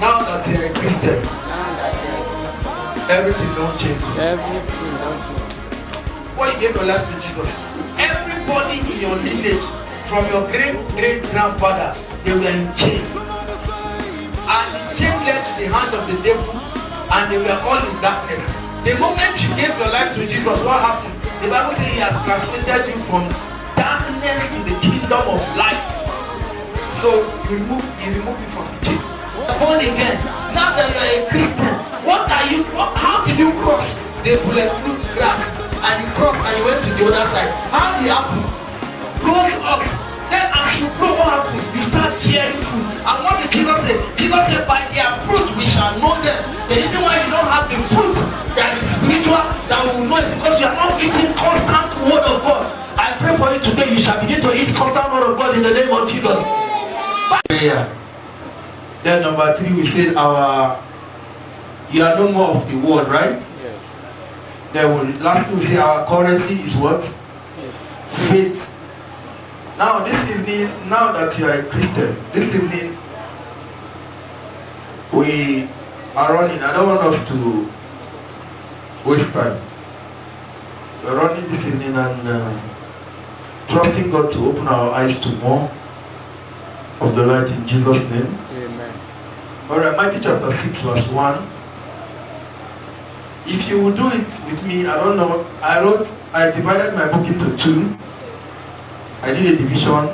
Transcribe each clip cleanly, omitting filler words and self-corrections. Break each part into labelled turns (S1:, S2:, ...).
S1: Now that you are a Christian, everything don't change.
S2: Everything don't change.
S1: When you gave your life to Jesus, everybody in your lineage, from your great-great-grandfather, they were in chains. And the chains led to the hand of the devil, and they were all in darkness. The moment you gave your life to Jesus, what happened? The Bible says he has translated you from darkness to the kingdom of light. So you remove it from the chains. Born again. Now that you are a Christian, how did you cross the bulletproof grass and you crossed and you went to the other side? How did it happen? Growing up. Then as you grow up, you start hearing food. And what did Jesus say? Jesus said, by their fruit we shall know them. The reason why you don't have the fruit that is spiritual, that we will know is because you are not eating constant word of God. I pray for you today, you shall begin to eat constant word of God in the name of Jesus. Prayer. Then number 3, we said you are no more of the world, right?
S2: Yes.
S1: Then lastly we say our currency is what?
S2: Yes.
S1: Faith. Now this evening, now that you are a Christian, this evening we are running. I don't want us to waste time. We are running this evening and trusting God to open our eyes to more of the light in Jesus' name.
S2: Amen.
S1: Alright, Matthew chapter 6 verse 1. If you will do it with me, I don't know. I divided my book into 2. I did a division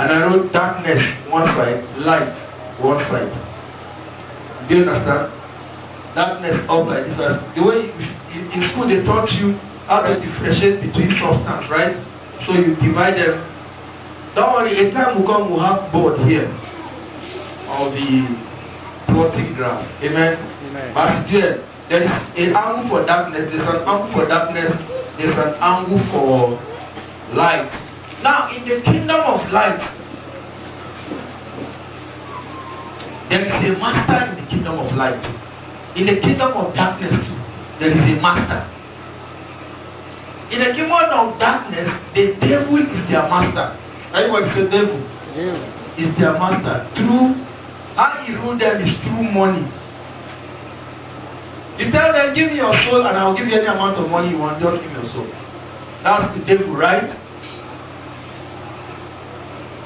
S1: and I wrote darkness one side, light one side. Do you understand? Darkness up like this. The way in school they taught you how to differentiate between substance, right? So you divide them. Don't worry, a time will come we'll have board here of the plotting graph. Amen.
S2: Amen.
S1: But there is an angle for darkness, there's an angle for darkness, there's an angle for light. Now, in the kingdom of light, there is a master in the kingdom of light. In the kingdom of darkness, there is a master. In the kingdom of darkness, the devil is their master. Everybody say devil is their master. Through how he rule them is through money. You tell them, give me your soul, and I will give you any amount of money you want. Just give me your soul. That's the devil, right?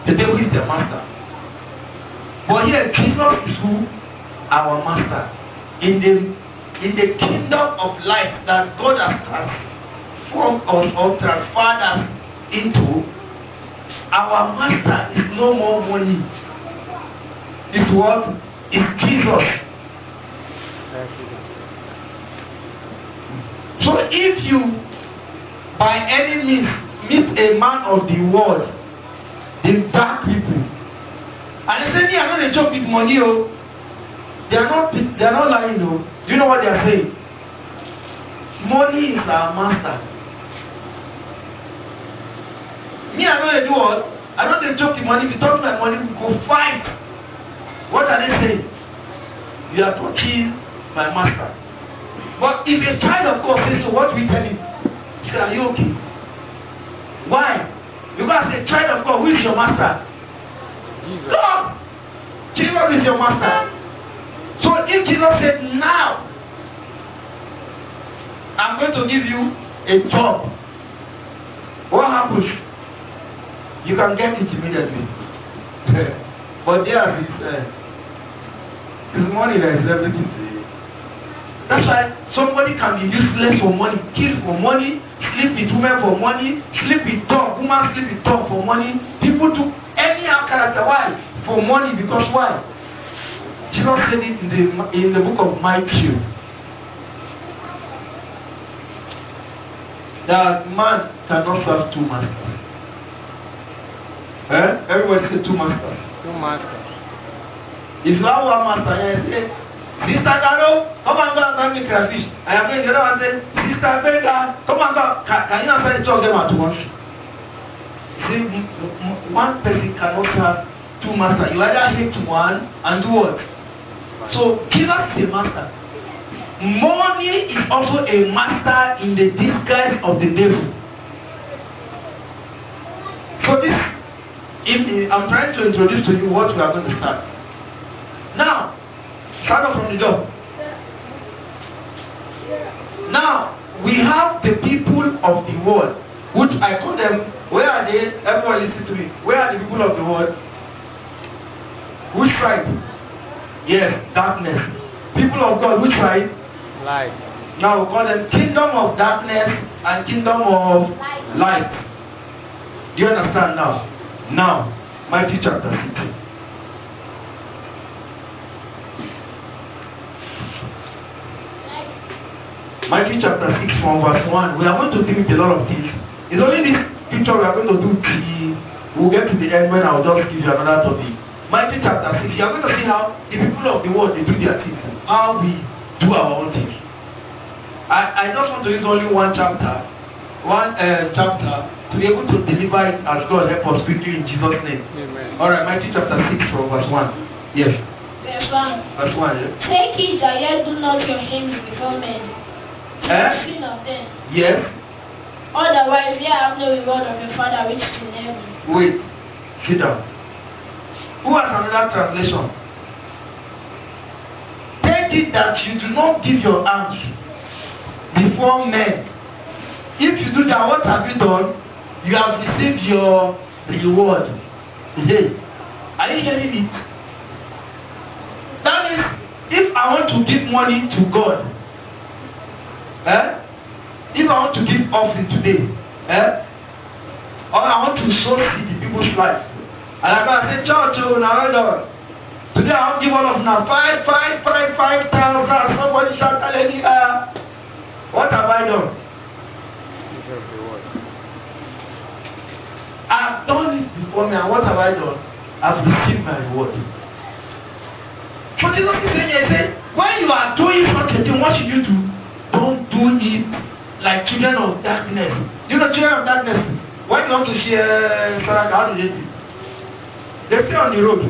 S1: The devil is the master. But here, Jesus is who? Our master. In the kingdom of life that God has transformed us or transferred us into, our master is no more money. It's what? It's Jesus. So if you, by any means, meet a man of the world, the dark people, and they say, I know they joke with money, oh. They are not lying, oh. Do you know what they are saying? Money is our master. Me, I know they do what? I know they joke with money. If you talk about money, we go fight. What are they saying? You are touching my master. But if a child of God says, so what we tell him? He said, are you okay? Why? Because as a child of God, who is your master?
S2: Jesus.
S1: God! Jesus is your master. So if Jesus said, now, I'm going to give you a job, what happens? You can get it immediately. But there is money that is everything to you. That's why somebody can be useless for money, kill for money, sleep with women for money, sleep with dog, woman sleep with dog for money. People do any character. Why? For money. Because why? Jesus said it in the book of Matthew that man cannot serve two masters. Everybody say two masters.
S2: Two masters.
S1: If you have one master, you say, Sister Caro, come and go and buy me crayfish. I am going to the other one say, Sister Vega, come and go. Can you not say two of them at once? See, one person cannot have two masters. You either hate one and do what? So Jesus is a master. Money is also a master in the disguise of the devil. So this evening, I'm trying to introduce to you what we are going to start. Now, Stand up from the door. Now, we have the people of the world, which I call them, where are they? Everyone listen to me. Where are the people of the world? Which tribe? Yes, darkness. People of God, which tribe?
S2: Light.
S1: Now we call them kingdom of darkness and kingdom of light. Do you understand now? Now, Matthew chapter 6. Matthew chapter 6 from verse 1. We are going to deal with a lot of things. It's only this picture we are going to do till we'll get to the end when I'll just give you another topic. Matthew chapter 6. You are going to see how the people of the world they do their things. How we do our own things. I just want to use only one chapter to be able to deliver it as God help us quickly in Jesus' name.
S2: Amen.
S1: Alright, Matthew chapter 6 from verse 1. Yes.
S3: Verse 1.
S1: Verse 1, yes.
S3: Take heed that ye do not your hymns before men. Sin of them.
S1: Yes.
S3: Otherwise, ye have no reward of your Father which is in heaven.
S1: Wait. Sit down. Who has another translation? Take it that you do not give your alms before men. If you do that, what have you done? You have received your reward. Hey, are you hearing it? That means if I want to give money to God, if I want to give offering today, or I want to sow seed in people's lives, and I go and say, church, oh, now well done. Today I want to give all of now 5,000. Somebody shout hallelujah. What have I done? I've done it before me, and what have I done? I've received my reward. So Jesus is saying, he said, when you are doing such a thing, what should you do? Don't do it like children of darkness. You know, children of darkness, when you want to share Saraka, how do they do? They stay on the road.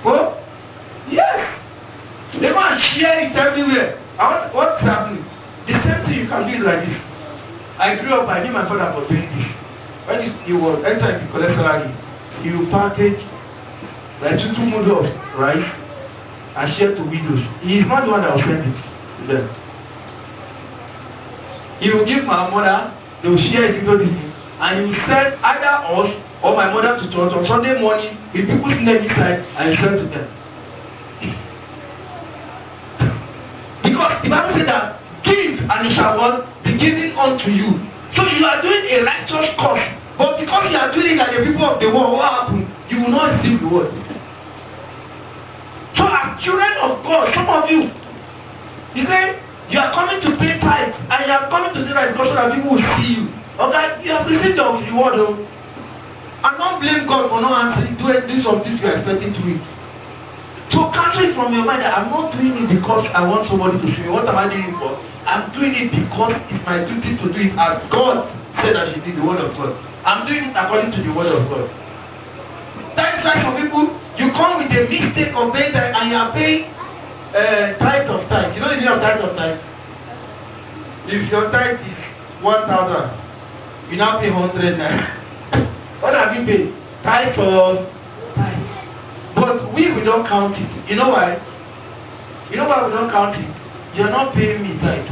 S1: Oh? Yes. They go and share it everywhere. What's happening? The same thing you can do it like this. I grew up, I knew my father for 20 years. When he was entering the collect salary, he will package like two mudu of rice and share to widows. He is not the one that will send it to them. He will give my mother, they will share it into this thing, and he will send either us or my mother to church on Sunday morning with people's name inside and send to them. Because the Bible says that give and it shall be given unto you. So you are doing a righteous cause, but because you are doing it like the people of the world, what happens? You will not receive the word. So as children of God, some of you, you say you are coming to pay tithe and you are coming to do that because so that people will see you. Okay, you have received your reward though. And don't blame God for not answering, doing this or this you are expecting to eat. So cancel it from your mind that I'm not doing it because I want somebody to see me. What am I doing it for? I'm doing it because it's my duty to do it as God said I should do the word of God. I'm doing it according to the word of God. That is why some people, you come with a mistake of paying tithe and you are paying tithe of tithe. You know the meaning of tithe of tithe? If your tithe is 1,000, you now pay 100 naira. What have you paid? Tithe of tithe. But we don't count it. You know why? You know why we don't count it? You're not paying me tithe.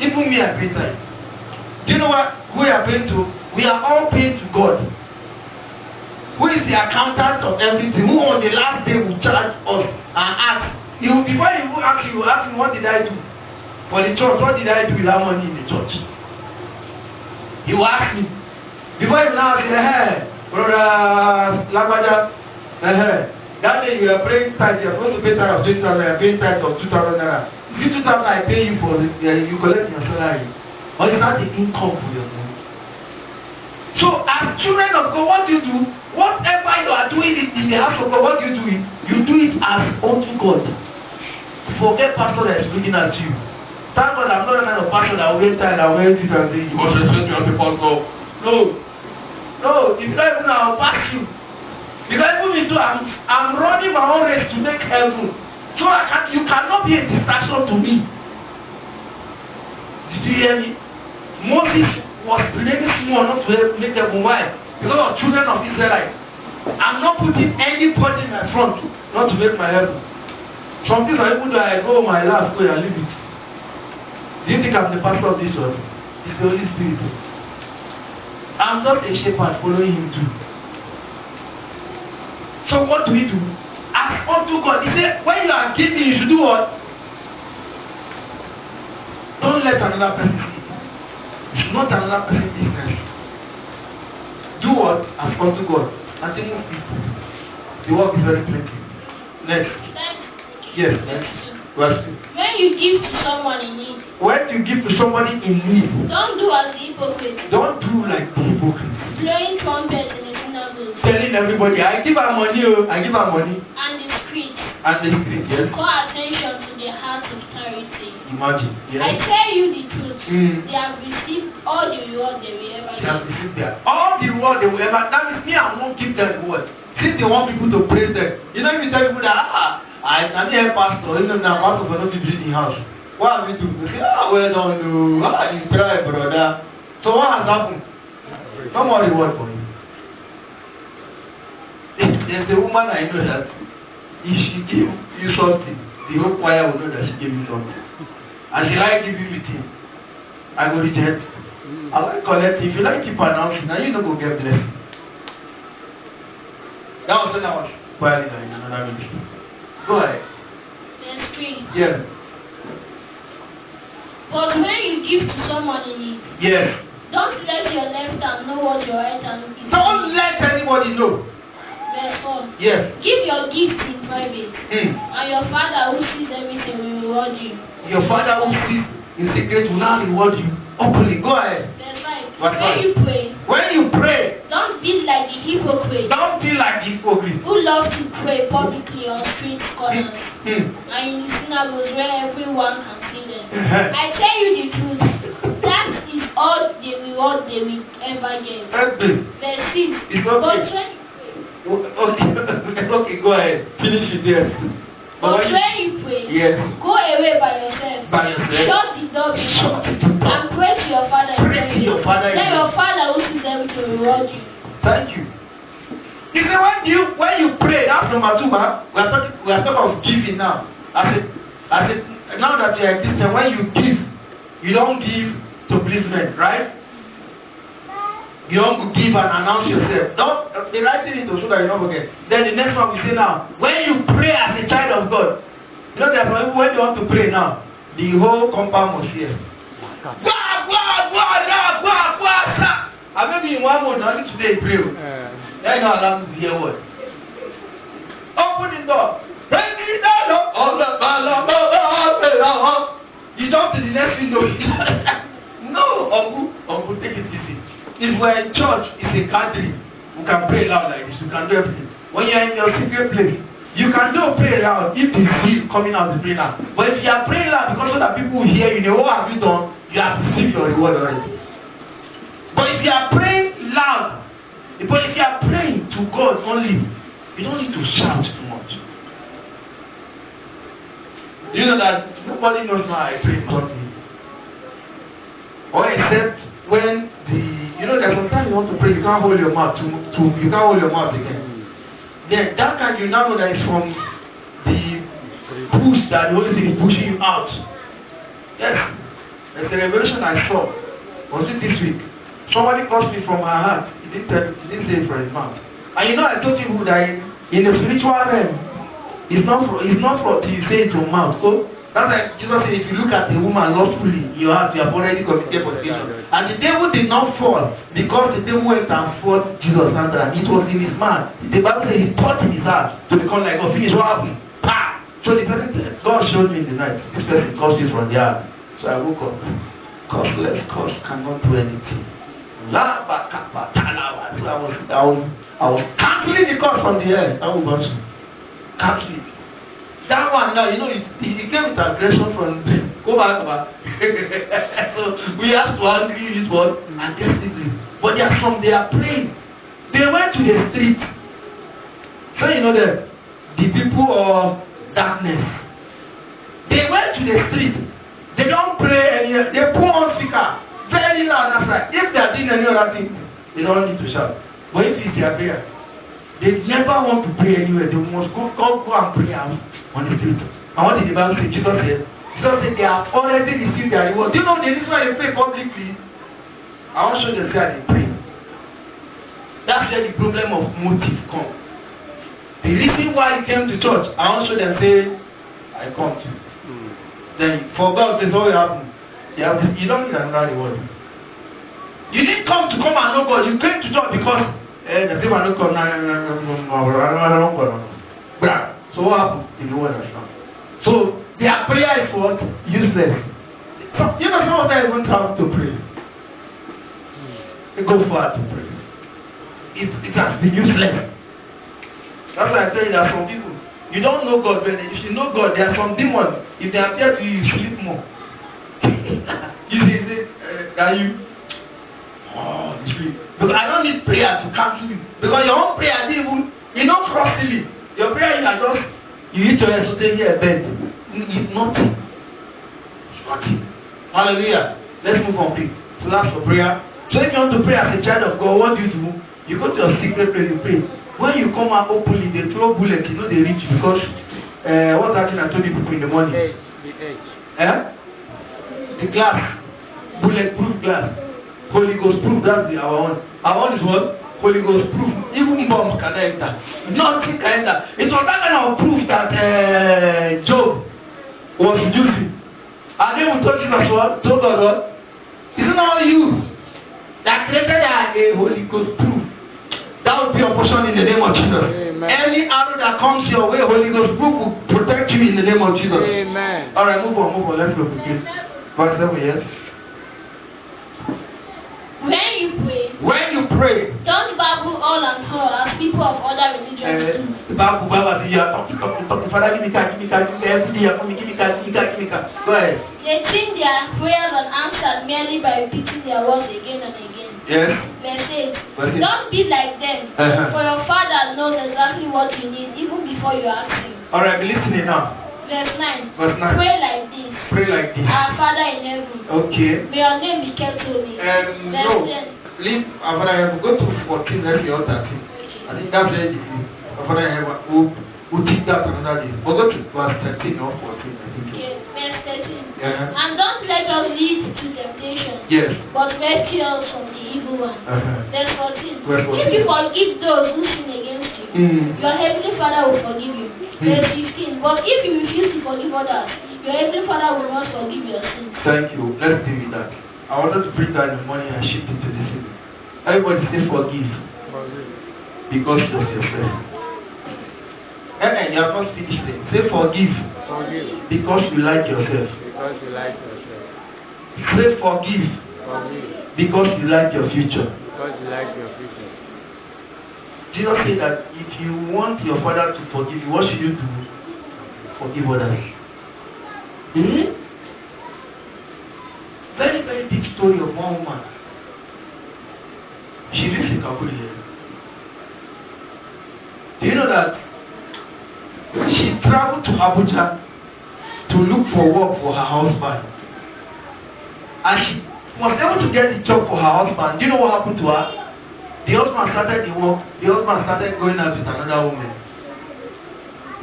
S1: Even me, I pay tithe. Do you know what we are paying to? We are all paying to God. Who is the accountant of everything? Who on the last day will charge us and ask? Before he will ask you, ask him, what did I do for the church? What did I do with that money in the church? He will ask me. Before he will now say, hey, brother Lagbaja, that day you are praying tithe, you are supposed to pay tithe of 20,000, you are paying tithe of 2,000 naira. If 2,000 I pay you for this, you collect your salary. Or is that the income for your money? So as children of God, what do you do? Whatever you are doing it in the house of God, what do? You do it as unto God. Forget pastor that is looking at you. Thank God I'm not the kind of pastor that will wait time and wait it and say, you must respect your people. No, if you don't even know, I'll pass you. Because even me too, I'm running my own race to make heaven. So you cannot be a distraction to me. Did you hear me? Moses was really small not to make heaven. Why? Because of children of Israel. I'm not putting anybody in my front not to make my heaven. Some things I even though I go my last go and leave it. Do you think I'm the pastor of this church? It's the Holy Spirit. I'm not a shepherd following him too. So what do we do? Ask unto God. He said, when you are giving, you should do what? Don't let another person see. It's not another person's business. Do what? Ask unto God. And then move people. The work is very plenty. Next. Yes, next. Verse 2.
S3: When you give to someone in need.
S1: When you give to somebody in need.
S3: Don't do as the hypocrite.
S1: Don't do like the hypocrite.
S3: Blowing trumpets in the synagogue.
S1: Telling everybody, I give her money, oh, I give her money.
S3: And the street.
S1: And the street, yes.
S3: Call attention to the heart of charity.
S1: Imagine, yes.
S3: I tell you the truth.
S1: They
S3: have received all the reward they will ever
S1: get. They have received that. All the reward they will ever. That means me, I won't give them reward. Since they want people to praise them. You know, if you tell people that, I can hear pastor, you know, now pastor for not to be in the house. What have you do? They say, well done, you try, brother. So what has happened? No more reward for you. There's a woman I know that if she give you something, the whole choir will know that she gave you something. And she like give you everything. I go reject. I like collect. If you like keep announcing, now you know go get blessed. That was when I was choir in another ministry. Go ahead.
S3: Verse 3.
S1: Yes.
S3: But when you give to someone in need,
S1: yes.
S3: Don't let your left hand know what your right hand is.
S1: Don't let anybody know.
S3: Verse 4.
S1: Yes.
S3: Give your gift in private, and your Father who sees everything will reward you.
S1: Your Father who sees in secret will now reward you openly. Go ahead.
S3: Verse 5.
S1: When you pray,
S3: don't be like the hypocrite.
S1: Don't be like the hypocrite
S3: who love to pray publicly on street corners and in synagogues where everyone can see them. I tell you the truth, that is all the reward they will ever get. Verse 6.
S1: It's okay. Okay, go ahead. Finish it there.
S3: But when you pray,
S1: yes.
S3: Go away by yourself. Shut the door behind you and pray to your Father.
S1: Pray to your Father.
S3: Then your Father who sees everything to reward you.
S1: Thank you. You see, when you pray, that's number 2, man. We are talking of giving now. I said, now that you are a Christian, when you give, you don't give to please men, right? You don't give and announce yourself. Don't be writing it so that you don't forget. Then the next one we say now, when you pray as a child of God, you know there are some people when they want to pray now, the whole compound must hear. And maybe in 1 month, only today pray. Then you allow them to hear what? Open the door. You jump to the next window. No, Uncle, take it easy. If we're in church, it's a gathering. We can pray loud like this. We can do everything. When you're in your secret place, you can do pray loud if the zeal coming out to pray loud. But if you are praying loud because so that people will hear you, what have you done? You have received your reward already. But if you are praying loud, but if you are praying to God only, you don't need to shout too much. You know that nobody knows how I pray for me. Or except when there's sometimes you want to pray, you can't hold your mouth you can't hold your mouth again. Then that time you now know that it's from the push that the Holy Spirit is pushing you out. Yes. There's a revelation I saw. Was it this week? Somebody caused me from my heart. He didn't say it from his mouth. And I told you that in the spiritual realm, it's not for till you say it from mouth. So that's like Jesus said, if you look at a woman lustfully in your heart, you have already committed fornication. And the devil did not fall because the devil went and fought Jesus and it was in his mouth. The Bible says he thought in his heart to become like God. Finish what happened? So the person said, God showed me in the night, this person caused you from the heart. So I woke up. Cause cannot do anything. So I was cancelling the cause from the air. That was cancelling. That one now, it came with aggression from go back. So we have to agree this one and get it. But they are praying. They went to the street. So that the people of darkness. They went to the street. They don't pray anywhere. They put on speaker very loud outside. If they are doing any other thing, they don't need to shout. But if it's their prayer, they never want to pray anywhere. They must go and pray out on the street. And what did the Bible say? Jesus said they have already received their reward. Do you know the reason why they pray publicly? I want to show them how they pray. That's where the problem of motive comes. The reason why you came to church, I want to show them say, I come to. Then for God, this all happen. You don't need another reward. You didn't come to come and know God. You came to church because the people are not come now. So what happened? The reward has come. So their prayer is what? Useless. So you know some of them even travel to pray. They go far to pray. It has been useless. That's why I tell you that some people, you don't know God, but if you know God, there are some demons. If they appear to you, you sleep more. You say, are you? Oh, you sleep. Because I don't need prayer to cancel you. Because your own prayer, you don't cross ceiling. Your prayer, you are just, you eat your head, so stay here, bed. It's nothing. It's nothing. Hallelujah. Let's move on, please. So that's for prayer. So if you want to pray as a child of God, what do? You go to your secret place, you pray. When you come out openly, they throw bullets, you know they reach you because what's that thing I told you people in the morning?
S2: The edge.
S1: The glass. Bulletproof glass. Holy Ghost proof, that's our one. Our one is what? Holy Ghost proof. Even bombs can enter. Nothing can enter. It was that kind of proof that Job was using. And then we told Jesus what? Told God what? Is it not you that created a Holy Ghost proof? That will be your portion in the name of Jesus.
S2: Amen.
S1: Any arrow that comes your way, Holy Ghost proof will protect you in the name of Jesus.
S2: Amen.
S1: Alright, move on. Let's go quickly. Verse 7, yes. When you pray,
S3: don't babble all and all as people of other religions do.
S1: Babble, you are talking. Father, give me car. Every day you're coming, give me car. Go ahead.
S3: They think their prayers are answered merely by repeating their words again and again.
S1: Yes.
S3: Verse 8. Don't be like them, for your Father knows exactly what you need even before you ask Him.
S1: Alright, be listening now.
S3: Verse 9.
S1: Pray
S3: like this. Our Father in heaven.
S1: Okay.
S3: May your name be kept holy.
S1: No. Leave our Father in heaven. Go to 14, let's see all 13. I think that's very easy. Our Father in heaven. We'll teach that another day. But go to verse 13 or 14, I think.
S3: Okay, verse 13.
S1: Yeah.
S3: And don't let us lead to temptation.
S1: Yes.
S3: But rescue us from the evil one. Verse 14.
S1: Verse 14.
S3: If you forgive those who sin against you, your heavenly Father will forgive you. Verse 15. But if you refuse to forgive others, your heavenly Father will not forgive your sins.
S1: Thank you. Let's deal with that. I wanted to bring that in the morning and shift it to this evening. Everybody say forgive. Because you love yourself. You have not finished it. Say forgive. Because you like yourself. Say forgive. Because you like your future. Jesus said that if you want your Father to forgive you, what should you do? Forgive others. Very, very big story of one woman. She lives in Kabul. Do you know that she traveled to Abuja to look for work for her husband? And she was able to get the job for her husband. Do you know what happened to her? The husband started the work. The husband started going out with another woman.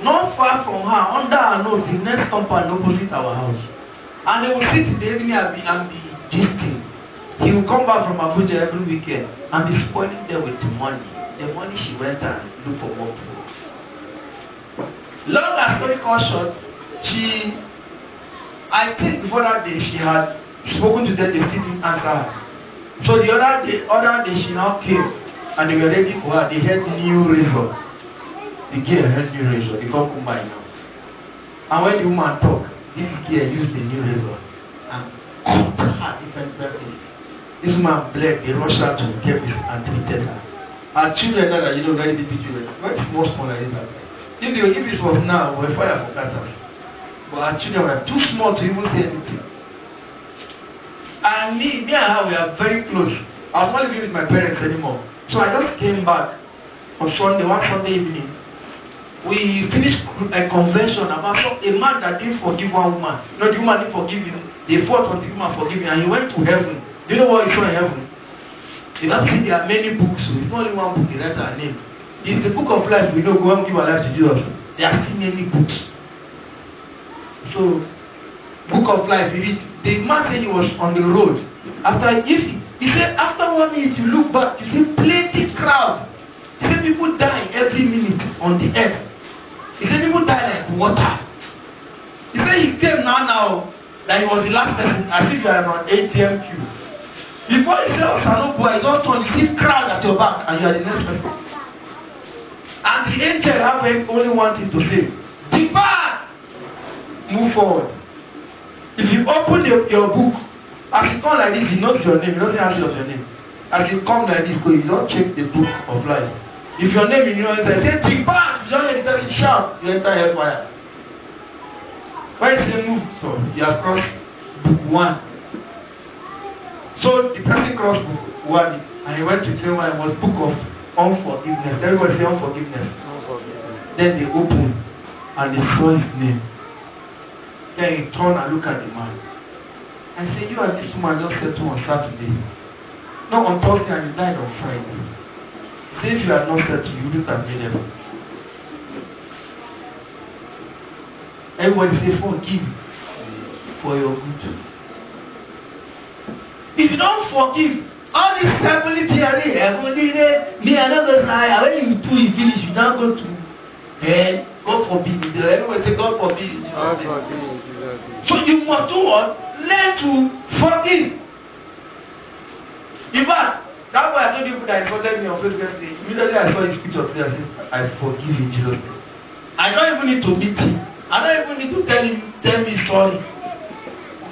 S1: Not far from her, under her nose, the next compound opposite our house. And they will sit in the evening and be gisting. He will come back from Abuja every weekend and be spoiling them with the money. The money she went and looked for work for. Long as story short, I think before that day she had spoken to them, they still didn't answer her. So the other day she now came and they were ready for her. They had new razor. The girl had new razor. They got combined now. And when the woman talk, this girl used the new razor and cut her different things. This woman bled. They rushed her to get this and treated her. Her children that very big children, very small like this. If it was now, we were fire for cattle. But our children were too small to even say anything. And me and her, we are very close. I was not living with my parents anymore. So I just came back on Sunday, one Sunday evening. We finished a convention about a man that didn't forgive one woman. No, the woman didn't forgive him. They fought for the woman forgiving, and he went to heaven. Do you know what he saw in heaven? You have seen there are many books, so it's not only one book, they write our name. It's the book of life. We know, go and give our life to Jesus. There are still many books. So, book of life, you read. The man said he was on the road. He said after 1 minute you look back, you see plenty crowd. He said people die every minute on the earth. He said people die like water. He said he came now that he was the last person. I think you are around ATM queue. Before he said, oh, Sanobu, I don't turn, you see crowd at your back and you are the next person. And the angel have only one thing to say. Depart! Move forward. If you open your book, as you come like this, he knows your name, he doesn't ask you of your name. As you come like this, you don't check the book of life. If your name is you know, say depart, you don't hear the person shout, you enter hellfire. When you say move, so you have crossed book 1. So the person crossed book 1 and he went to say one was book of unforgiveness. Everybody say unforgiveness. Then they open and they saw his name. Then he turned and looked at the man. I said, you and this woman just settled on Saturday. Not on Thursday and you died on Friday. He said, if you had not settled, you wouldn't have made it. Everybody say, forgive for your good. If you don't forgive, all this family theory, me and others, when you do it finish, you don't go to hell. God forbid. Everybody say, God forbid. So you must do what? Learn to forgive. In fact, that's why I told people that insulted me on Facebook. Immediately I saw his picture today, I said, I forgive in Jesus' name. I don't even need to meet him. I don't even need to tell me story.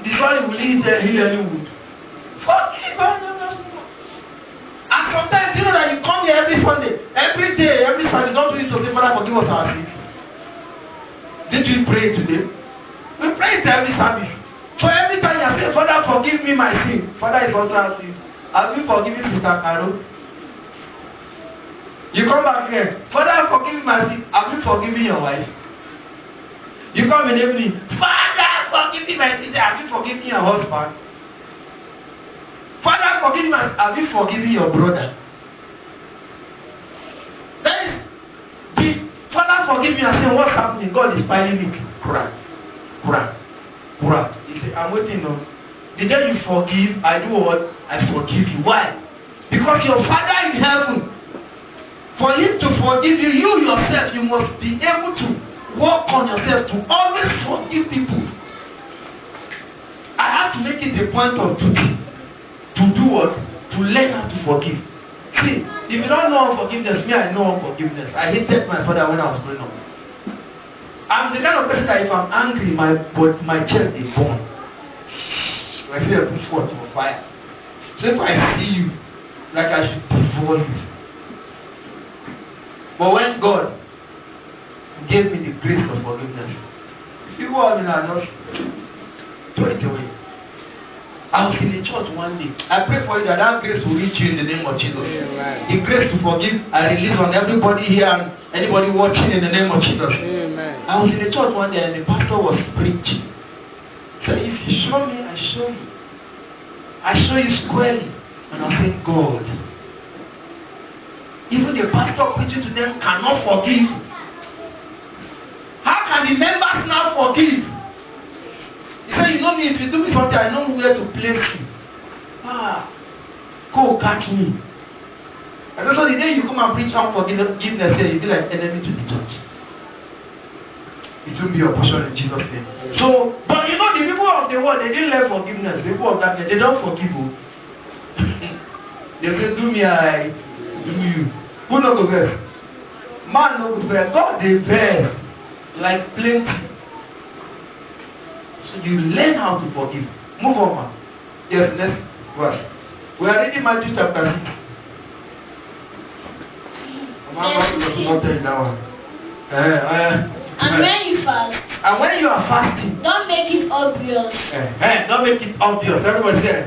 S1: The story will heal any wound. Forgive. And sometimes you know that you come here every Sunday, every day, every Sunday, don't do it to say, Father, forgive us our sins. Did we pray today? We pray it every service. So every time you say, Father, forgive me my sin. Father is also asking, have you forgiven Sister Carol? You come back here, Father, forgive me my sin. Have you forgiven your wife? You come in the evening, Father, forgive me my sin. Have you forgiven your husband? Father, forgive me. Have you forgiven your brother? Then the Father, forgive me. I say, what's happening? God is piling me. Cry. He said, I'm waiting on. The day you forgive, I do what? I forgive you. Why? Because your Father in heaven, for him to forgive you, you yourself, you must be able to work on yourself to always forgive people. I have to make it a point of duty to do what? To learn how to forgive. See, if you don't know unforgiveness, me, I know unforgiveness. I hated my father when I was growing up. I'm the kind of person that if I'm angry, my chest is burn. I feel a push forward to fire. So if I see you, like I should devour you. But when God gave me the grace of forgiveness, if you go out and I just throw it away. I was in the church one day. I pray for you that grace will reach you in the name of Jesus. Amen. The grace to forgive, I release on everybody here and anybody watching in the name of Jesus. Amen. I was in the church one day and the pastor was preaching. So if you show me, I show you. I show you squarely. And I said, God, even the pastor preaching to them cannot forgive. How can the members now forgive? He said, you know me, if you do me something, I know where to place you. Go catch me. And also the day you come and preach unforgiveness, you'll be like enemy to the church. It will be your portion in Jesus' name. So, but you know, the people of the world, they didn't learn forgiveness. The people of darkness, they don't forgive you. They say, do me, I do you. Who no go best? Man no go best. God they best. Like plenty. So you learn how to forgive. Move on, man. Yes, next verse. We are reading Matthew chapter 6. Not telling that one.
S3: And when you fast.
S1: And when you are fasting.
S3: Don't make it obvious.
S1: Don't make it obvious. Everybody say,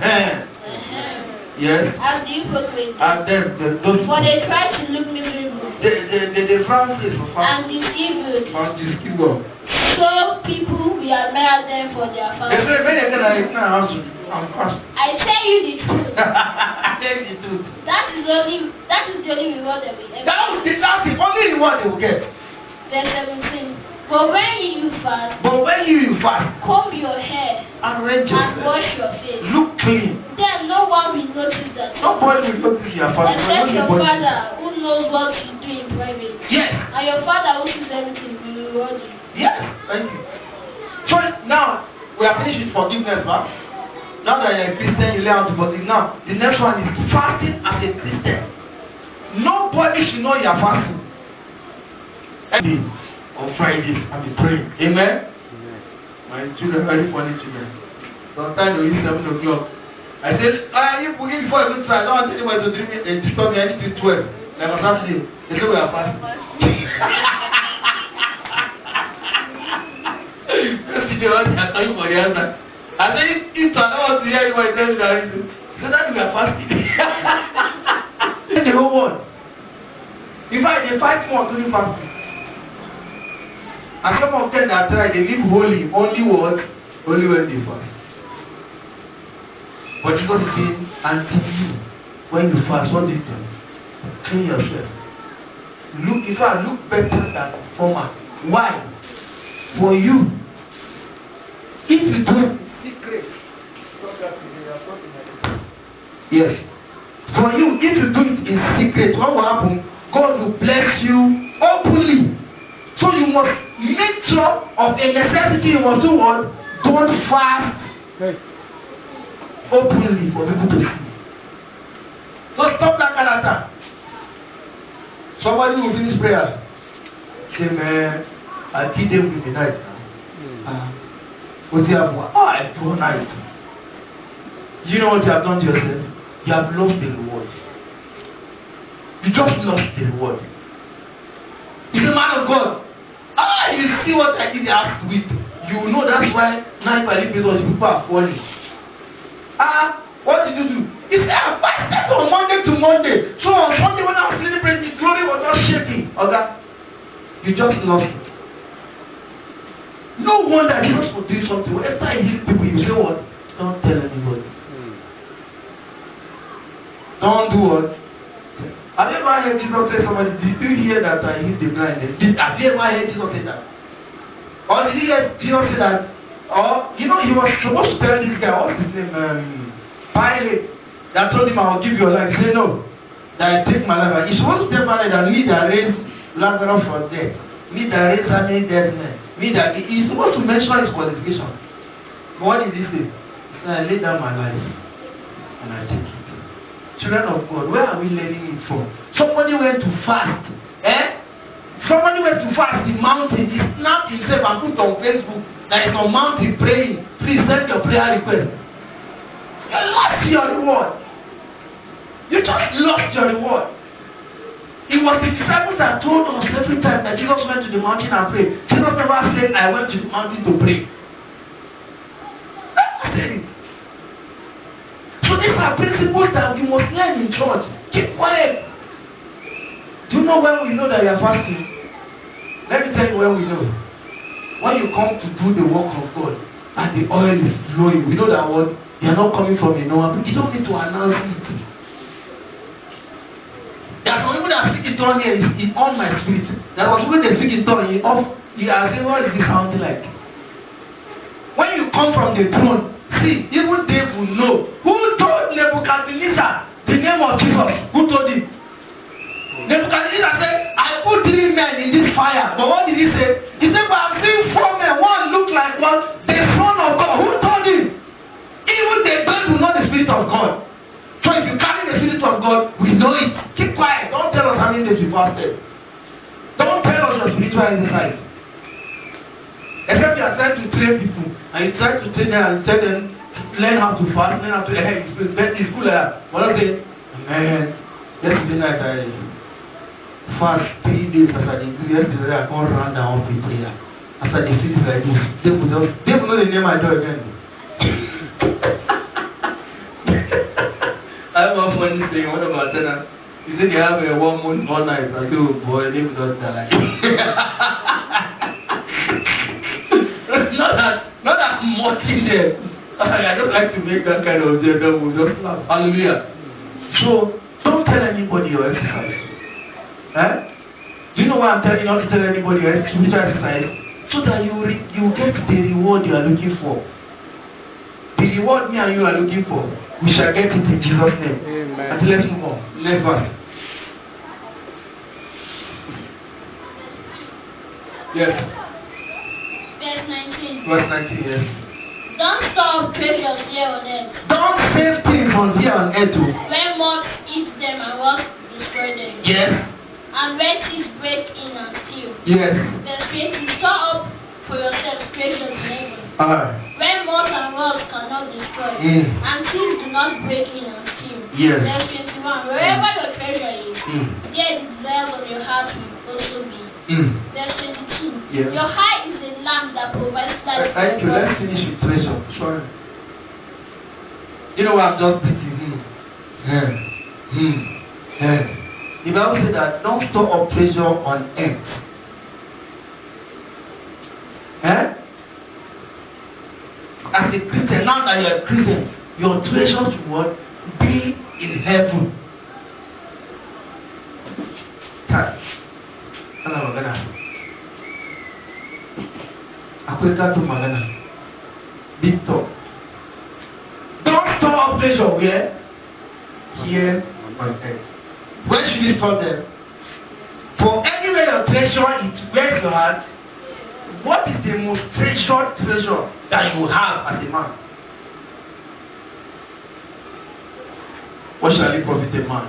S1: Yes.
S3: As the hypocrites.
S1: And then those.
S3: For they try to look miserable.
S1: They frown face for
S3: And
S1: fasting.
S3: deceive good. So people will admire them for their fasting. I tell you the truth.
S1: I tell you the truth.
S3: That is the only reward they will get.
S1: That's the only reward they will get.
S3: Verse 17. But when you fast,
S1: comb
S3: your hair
S1: arrange
S3: and
S1: yourself,
S3: wash your face,
S1: look clean.
S3: then no one will notice that.
S1: Nobody will notice you are fasting.
S3: Except your father who knows what you do in private.
S1: Yes.
S3: And your father who sees everything will reward you.
S1: Yes. Thank you. So now we are finished with forgiveness, right? Now that you're a Christian, you learn how to forgive. Now the next one is fasting as a Christian. Nobody should know you are fasting. On Fridays, I'll be praying. Amen? My children are very funny children. Sometimes they use 7 o'clock. I said, you forgive before I go to I don't want anybody to drink it and disturb me anything 12. Like on Saturday, they say we are fasting. You see the one they are talking for the answer. I said, if I don't want to hear anybody tell me that reason, so that we are fasting. The whole world. In fact, they fight more during fasting. And some of them that try, they live holy, only what? Only when they fast. But Jesus is saying, until you, when you fast, what do you do? Clean yourself. Look, in fact, look better than the former. Why? For you. If you do it in secret, yes. For you, if you do it in secret, what will happen? God will bless you openly. So you must make sure of a necessity you must do what? Don't fast openly for people to see. So stop that character. Somebody will finish prayer. Say, man, I did them in the night now. What do you have? Oh, I do night. You know what you have done to yourself? You have lost the reward. You just lost the reward. He's a man of God. You see what I did last week. You know that's why now if I leave because people are falling. What did you do? He said, I fasted on Monday to Monday. So on Sunday when I was celebrating, the glory was not shaking. Okay? You just lost it. No wonder Jesus will do something. Whenever I hear people, you say what? Don't tell anybody. Don't do what? Have you ever heard Jesus say somebody, did you hear that I healed the blind? Have you ever heard Jesus say that? Or did you hear Jesus say that? Or, you know, he was supposed to tell this guy, what's his name? Pilate, that told him, I will give you a life. He said, no, that I take my life. He's supposed to tell Pilate that me that raised Lazarus from death, me that raised so many dead men, me that he's supposed to mention his qualification. But what did he say? He said, I lay down my life and I take it. Children of God, where are we learning it from? Somebody went to fast. Somebody went to fast the mountain. He snapped himself and put on Facebook that is on mountain praying. Please send your prayer request. You lost your reward. You just lost your reward. It was the disciples that told us every time that Jesus went to the mountain and prayed. Jesus never said, I went to the mountain to pray. Never said it. So these are principles that we must learn in church. Keep quiet. Do you know when we know that you are fasting? Let me tell you when we know. When you come to do the work of God and the oil is flowing, we know that what you are not coming from a normal. You don't need to announce it. There are some people that speak in tongues here, it's on my spirit. There was when they speak in tongues, you are saying, what is this sounding like? When you come from the throne, see, even they will know. Who told Nebuchadnezzar the name of Jesus? Who told him? Nebuchadnezzar said, I put 3 men in this fire. But what did he say? He said, but I've seen 4 men. One looked like what? The Son of God. Who told him? Even the birds will know the Spirit of God. So if you carry the Spirit of God, we know it. Keep quiet. Don't tell us how many days you fasted. Don't tell us your spiritual exercise. Except you are trying to train people. And you try to train them and tell them, learn how to fast, learn how to it's cool like that. But don't say, man, yesterday night I fast 3 days as I did. Yesterday I can't run down for prayer. As I did like this, they will know the name I do again. I have a funny thing. What about that? You said you have a 1 month, 1 night. I said, oh boy, they will not die. Not that much in there. I don't like to make that kind of joke. We'll just laugh. Hallelujah. So, don't tell anybody your exercise. Do you know why I'm telling you not to tell anybody your spiritual exercise? so that you get the reward you are looking for. The reward me and you are looking for, we shall get it in Jesus' name.
S2: Amen.
S1: And let's move on. Next verse. Yes.
S3: Verse 19.
S1: Verse 19, yes.
S3: Don't store up treasures here on earth,
S1: Don't save things on here on earth too.
S3: where moths eat them and rust destroy them,
S1: Yes.
S3: and where thieves break in and steal.
S1: Yes.
S3: Verse 20. Store up for yourselves treasures in heaven,
S1: Alright.
S3: where moths and rust cannot destroy,
S1: Mm.
S3: and thieves do not break in and steal.
S1: Yes.
S3: Verse 21. Wherever your treasure is, there the desires of your heart will also be. Verse 22.
S1: Yes.
S3: Your eye is a lamp that provides light.
S1: Thank you. Let's finish with treasure. Sorry. You know what I'm just thinking? The Bible says that don't store up treasure on earth. As a Christian, now that you're a Christian, your treasures will be in heaven. Ana magana. Akwai gato magana. Big talk. Don't store up treasure where? Here on earth. Where should you store them? For anywhere your treasure is, where's your heart? What is the most treasured treasure that you have as a man? What shall it profit a man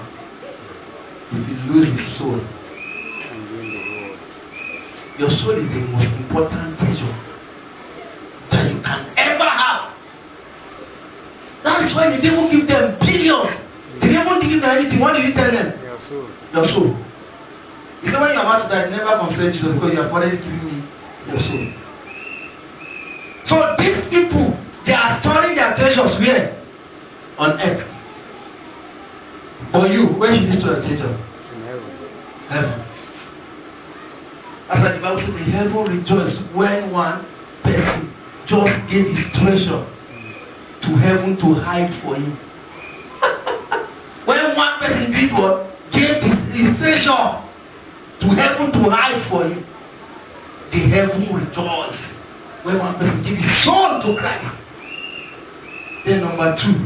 S1: if he lose his soul? Your soul is the most important treasure that you can ever have. That is why you didn't give them billions. They didn't give them anything. What did you tell them?
S2: Your soul.
S1: Your soul. You know when you're about to die, never confess Jesus because you have already given me your soul. So these people, they are storing their treasures where? On earth. But you, where should you store your treasure?
S2: In heaven.
S1: Heaven. That's why the Bible says the heaven rejoiced when one person just gave his treasure to heaven to hide for him. When one person did what? Gave his treasure to heaven to hide for him. The heaven rejoiced when one person gave his soul to Christ. Then number two,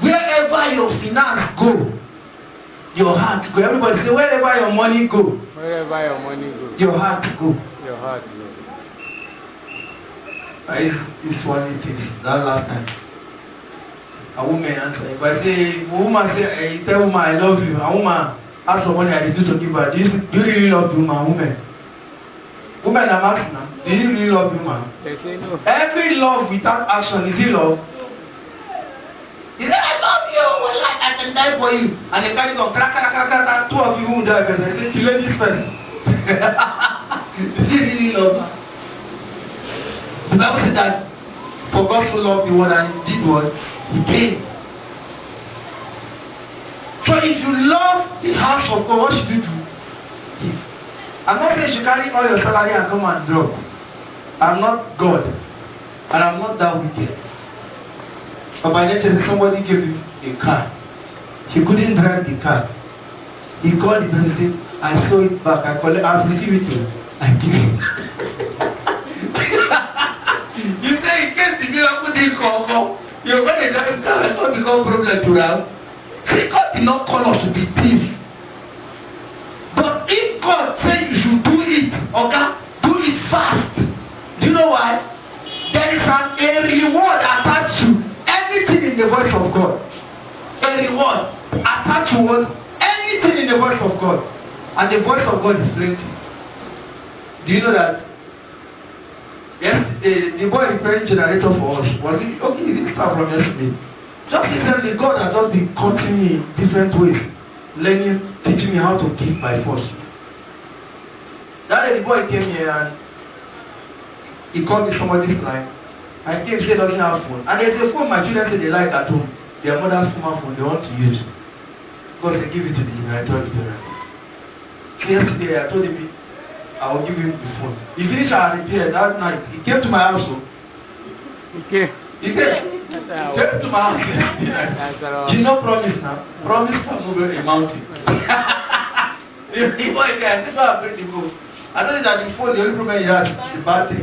S1: wherever your finance go, your heart go. Everybody say wherever your money go.
S2: Wherever your money goes,
S1: Your heart go.
S2: your heart goes.
S1: This one thing. That last time. A woman answer. If I say, a woman say, I tell woman I love you. A woman ask for money I refuse to give her. Do you really love the woman? Woman I'm asking now. Do you really love the woman?
S2: They say no.
S1: Every love without action is it love? He said, I love you. Well, I can die for you. And they carry on. Two of you who die first. I say, she ladies first. Did you really love her? The Bible said that for God so loved the world and he did what? He came. So if you love the house of God, what should you do? Give. I'm not saying you carry all your salary and come and drop. I'm not God. And I'm not that wicked. But by nature, somebody gave you a car. He couldn't drive the car. He called it and said, I saw it back. I'll receive it to you. I give it. You say, in case the miracle didn't come, you're going to drive the car. It's not become a problem to have. See, God did not call us to be thieves. But if God said you should do it, okay, do it fast. Do you know why? There is a reward attached to anything in the voice of God. A reward attached to what? Anything in the voice of God. And the voice of God is plenty. Do you know that? Yes, the boy repairing generator for us. Was it okay? He didn't start from yesterday. Just recently, God has just been coaching me in different ways, teaching me how to give by force. That day the boy came here and he called me somebody's line. I came, said doesn't have phone. And there's a phone my children say they like at home. Their mother's phone they want to use. God said give it to the generator. So yesterday I told him I will give him the phone. He finished our repair that night. He came to my house.
S2: Okay.
S1: He came to my house. You know promise now. Promise can move a mountain. The boy said, this is how I bring the book. I told you that the phone, the only problem you had is the battery.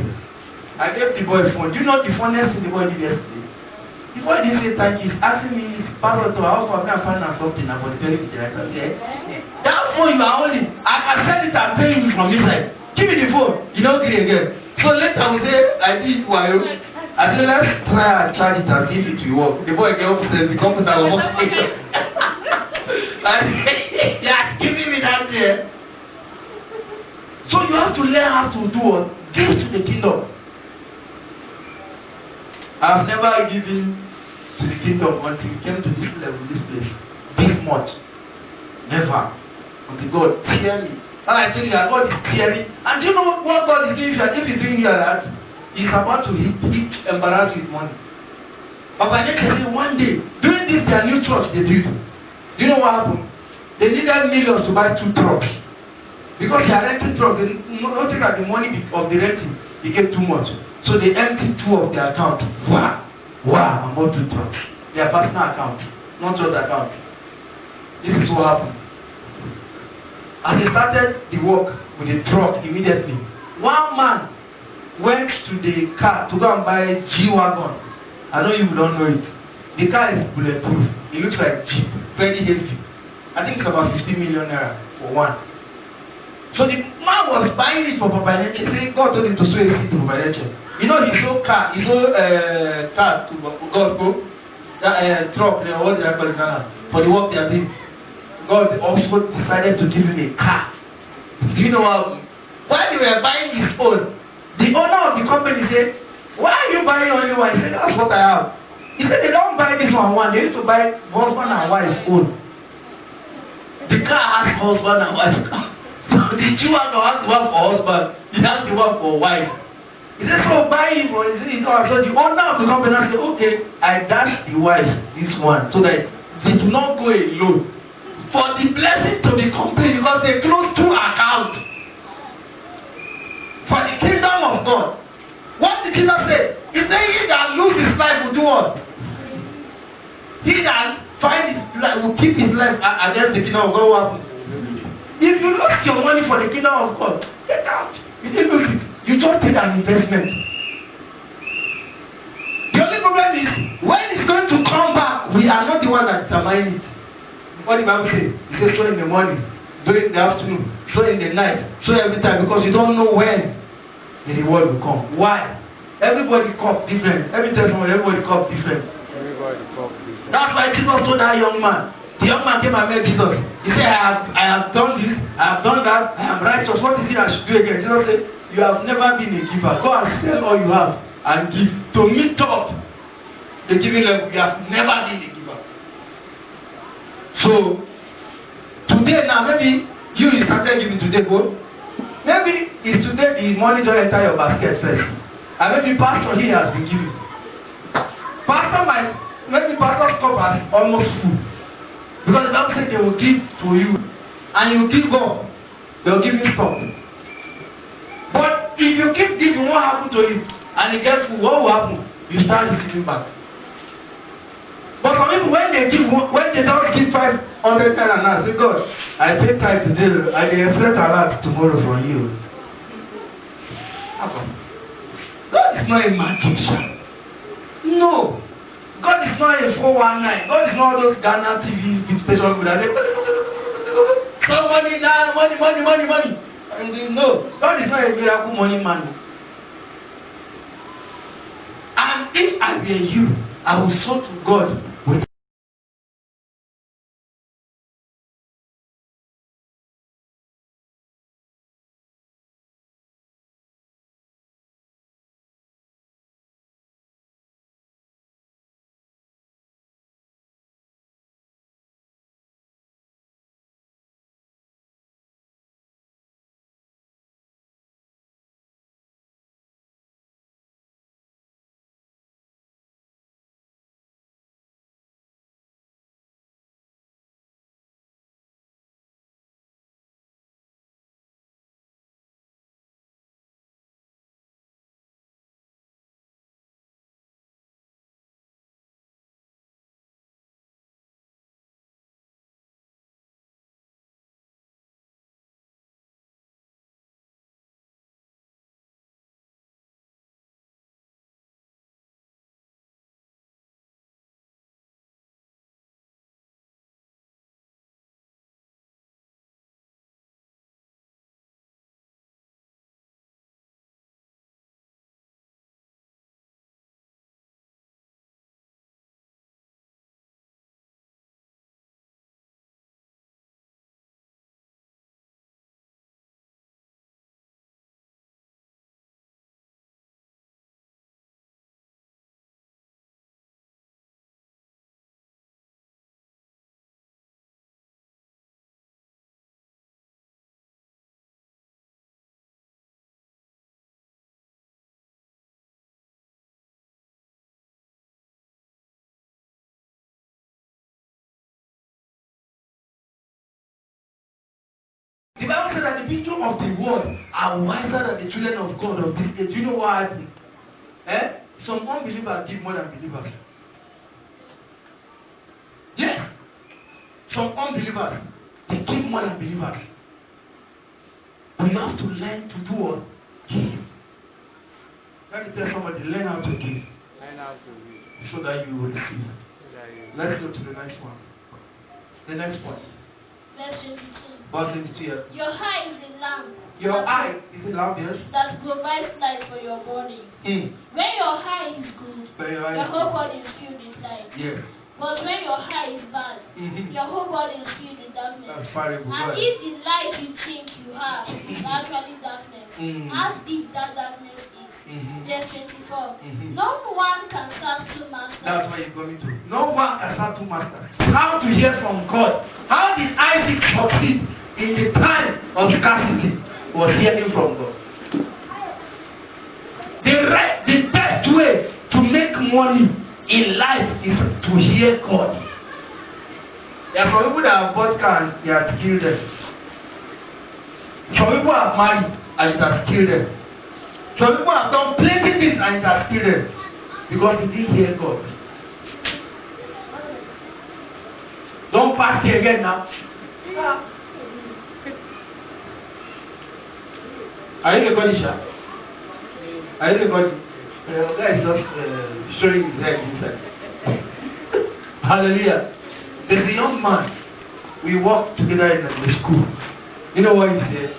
S1: I gave the boy a phone. Do you know the funniest thing the boy did yesterday? The boy didn't say thank you. He's asking me, Pastor, how for me and find out something about the very director. Okay? That phone you are holding, I can sell it and pay you from inside. Give me the phone. You don't get it again. So later I will say, I did why. I said, let's try and charge it and see if it will work. The boy get up and says, the computer will work. Yeah, giving me that there. So you have to learn how to do what? Give to the kingdom. I have never given to the kingdom until we came to this level, this place. This much. Never. Until God tear me. And I tell you that God is tearing. And do you know what God is doing? If He's doing here that, He's about to embarrass with money. But by then, one day, during this their new church they built, do you know what happened? They needed millions to buy 2 trucks. Because they are renting trucks, they don't think that the money of the renting became too much. So they emptied 2 of their account. Wow, and bought 2 trucks. Their personal account, not just account. This is what happened. As they started the work with the truck immediately, one man went to the car to go and buy a G-Wagon. I know you don't know it. The car is bulletproof. It looks like Jeep, very heavy. I think it's about 50 million naira for one. So the man was buying it for Papa Neche. Saying God told him to sow a seed to Papa Neche. You know, he sold car to God, that truck, what did I call it now? For the work they are doing. God also decided to give him a car. Do you know what? While they were buying his own, the owner of the company said, why are you buying only one? He said, that's what I have. He said, they don't buy this one. They used to buy husband and wife's own. The car has husband and wife. So the Jew has the one for husband, he has the one for wife. He said, so buy him for his own. So the owner of the company said, okay, I dash the wife this one so that they do not go alone. For the blessing to be complete, because they close 2 accounts. For the kingdom of God. What did Jesus say? He said, he that lose his life will do what? He that find his life will keep his life against the kingdom of God. What happens? If you lose your money for the kingdom of God, get out. You didn't lose it. You just did an investment. The only problem is, when it's going to come back, we are not the one that determine it. What the Bible says? It says so in the morning, so in the afternoon, so in the night, so every time, because you don't know when the reward will come. Why? Everybody comes different. Everybody comes different. That's why Jesus told that young man. The young man came and met Jesus. He said, I have done this, I have done that, I am righteous. What is it I should do again? Jesus said, you have never been a giver. Go and sell all you have and give. To meet up the giving level, you have never been a giver. So, today now, maybe you started giving today, go. Maybe it's today the money don't enter your basket first. And maybe pastor here has been giving. Maybe pastor's cup is almost full. Because the Bible said they will give to you. And you give up. They will give you stuff. But if you keep giving, what happen to you? And it gets full, what will happen? You start receiving back. But for people, when they don't give 500 naira now, say, God, I pay tithe today, I will expect a lot tomorrow from you. God is not a magician. No. God is not a 419. God is not those Ghana TV station that they so money now, money. And no, God is not a miracle money man. And if I were you, I will sow to God with The Bible says that the people of the world are wiser than the children of God of this age. Do you know what happened? Some unbelievers give more than believers. Yes. Some unbelievers, they give more than believers. But you have to learn to do what? Give. Let me tell somebody, learn how to give.
S2: Learn how to give.
S1: So that you will receive. Let's go to the next one. The next one.
S3: Verse 22.
S1: Verse 22.
S3: Your eye is a lamp.
S1: Your eye is a lamp, yes?
S3: That provides light for your body. When your eye is good, your whole body is filled with light.
S1: Yes.
S3: But when your eye is bad, your whole body is filled with darkness.
S1: That's terrible.
S3: And if the light you think you have is actually darkness, how deep that darkness is. Verse 24. No one can serve two masters.
S1: That's what you're going to. No one can serve two masters. How to hear from God? How did Isaac succeed in the time of scarcity? Was hearing from God. The best way to make money in life is to hear God. There are some people that have bought cars, they have killed them. Some people have married and it has killed them. Some people have done plenty things and it has killed them because they didn't hear God. Don't pass here again now. Are you recording, Sha? Are you recording? The guy is just showing his head inside. Hallelujah. There's a young man. We worked together in the school. You know what he said?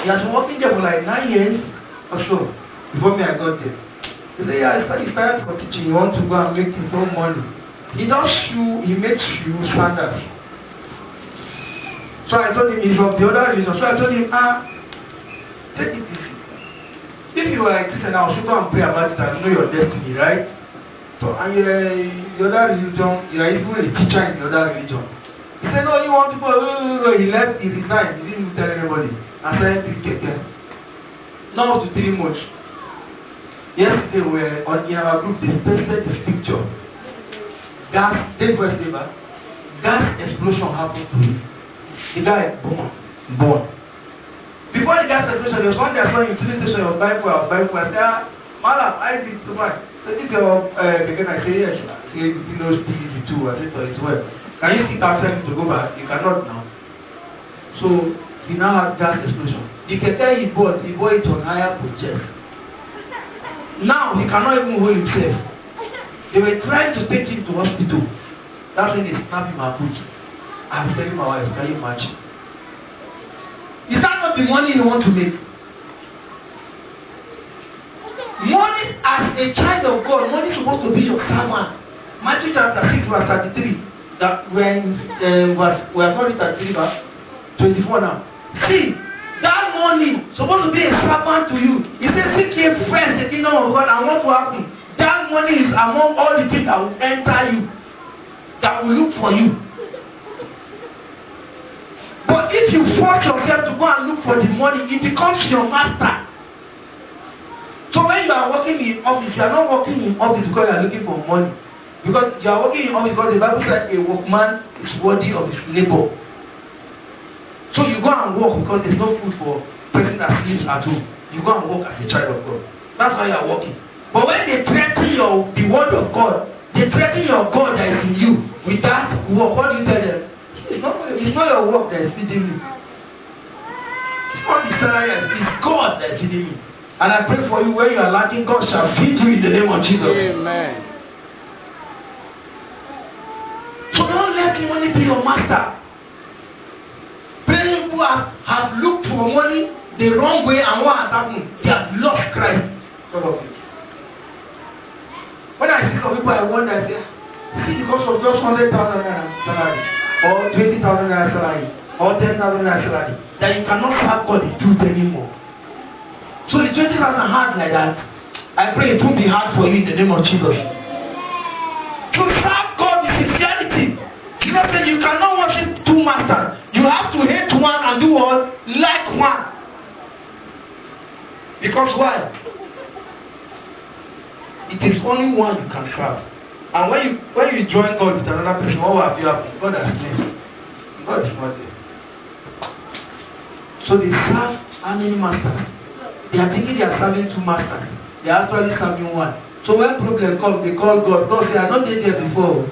S1: He has been working there for like 9 years or so before me I got there. He said, yeah, he started for teaching. He wants to go and make his own money. He does shoe, he makes shoe sandals. So I told him he's of the other religion. So I told him, take it easy. If you are a Christian now, you go and pray about it and know your destiny, right? So, and the other religion, you are even a teacher in the other religion. He said, no, you want to go, he left, he resigned, he didn't tell anybody. And started to get them. Now to 3 months. Yesterday, we were in our group, they posted this picture. Gas explosion happened to him. The guy born. Before the gas explosion, there was one day I saw him in the police station. I was buying food. I said, Madam, I did so much. So this your begin. I say, yes. I say, you know, pt2. I said, so it's well. Can you sit outside to go back? You cannot now. So he now has gas explosion. The keke he bought it on higher purchase. Now he cannot even hold himself. They were trying to take him to hospital. That's when they snapped him and put. I was telling my wife, can you imagine? Is that not the money you want to make? Money as a child of God, money is supposed to be your servant. Matthew chapter 6 verse 33. That when we are sorry 33 verse 24 now. See, that money is supposed to be a servant to you. He says, seek ye first the kingdom of God, and what will happen? That money is among all the things that will enter you, that will look for you. But if you force yourself to go and look for the money, it becomes your master. So when you are working in office, you are not working in office because you are looking for money. Because you are working in office because the Bible says a workman is worthy of his labor. So you go and work because there is no food for a person that sleeps at home. You go and work as a child of God. That's why you are working. But when they threaten the word of God, they threaten your God that is in you with that work, what do you tell them? It's not your work that is feeding me. It's not the salary, it's God that is feeding me. And I pray for you when you are lacking, God shall feed you in the name of Jesus.
S2: Amen.
S1: So don't let money be your master. Many people have looked for money the wrong way, and what has happened? They have lost Christ. When I see some people, I wonder, I say, is it because of just 100,000 naira salary, or 20,000 naira salary, or 10,000 naira salary, that you cannot serve God the truth anymore? So the 20,000 hard like that, I pray it won't be hard for you in the name of Jesus. To serve God with sincerity. Jesus said you cannot worship two masters. You have to hate one and do what? Like one. Because why? It is only one you can serve. And when you join God with another person, what will have you happen? God has blessed. God is not there. So they serve how many masters? They are thinking they are serving 2 masters. They are actually serving 1. So when problem comes, they call God. God say, I not did there before.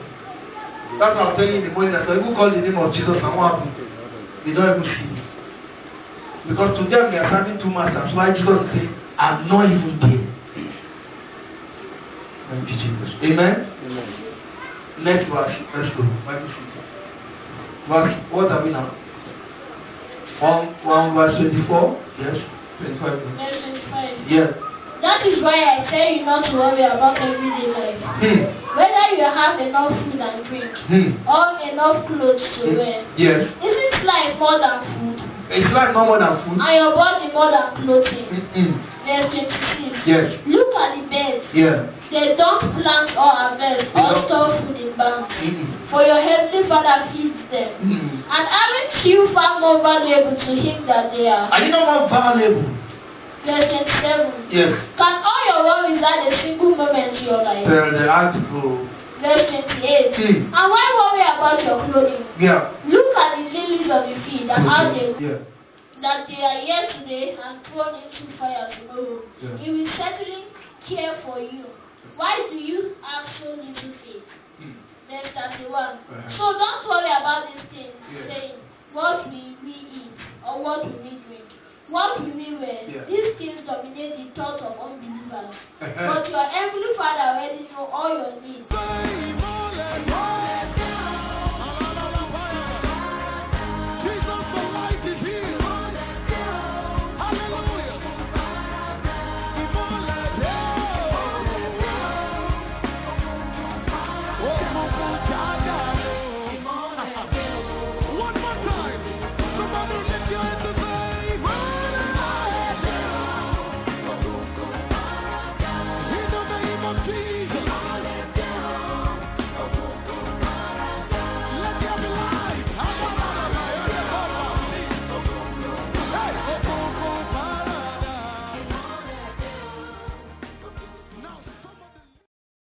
S1: That's what I'm telling you in the morning. That some people call the name of Jesus and what happened? They don't even see it. Because to them they are serving 2 masters. Why Jesus say, I'm not even there. Thank you, Jesus. Amen? Amen. Next verse. Let's go. Verse, what are we now? 1 verse 24. Yes. 25.
S3: Verse 25.
S1: Yes.
S3: That is why I tell you not to worry about everyday life. Whether you have enough food and drink, or enough clothes to wear.
S1: Yes.
S3: Isn't life more than food?
S1: It's life no more than food.
S3: And your body more than clothing. Verse 26.
S1: Yes.
S3: Look at the birds.
S1: Yeah.
S3: They don't plant or harvest or store food in barns. For your heavenly Father feeds them. And aren't you far more valuable to Him than they are?
S1: Are you not more valuable?
S3: Verse 27.
S1: Yes.
S3: Can all your worries add a single moment to your life?
S1: Tell the article.
S3: Verse 28. And why worry about your clothing?
S1: Yeah.
S3: Look at the lilies of the field and how they
S1: that
S3: they are here today and thrown into fire tomorrow.
S1: Yeah.
S3: He will certainly care for you. Why do you have so little faith? Verse 31. So don't worry about these things, saying, what will we eat or what will we drink? What will we wear? These things dominate the thoughts of unbelievers. But your heavenly Father already knows all your needs.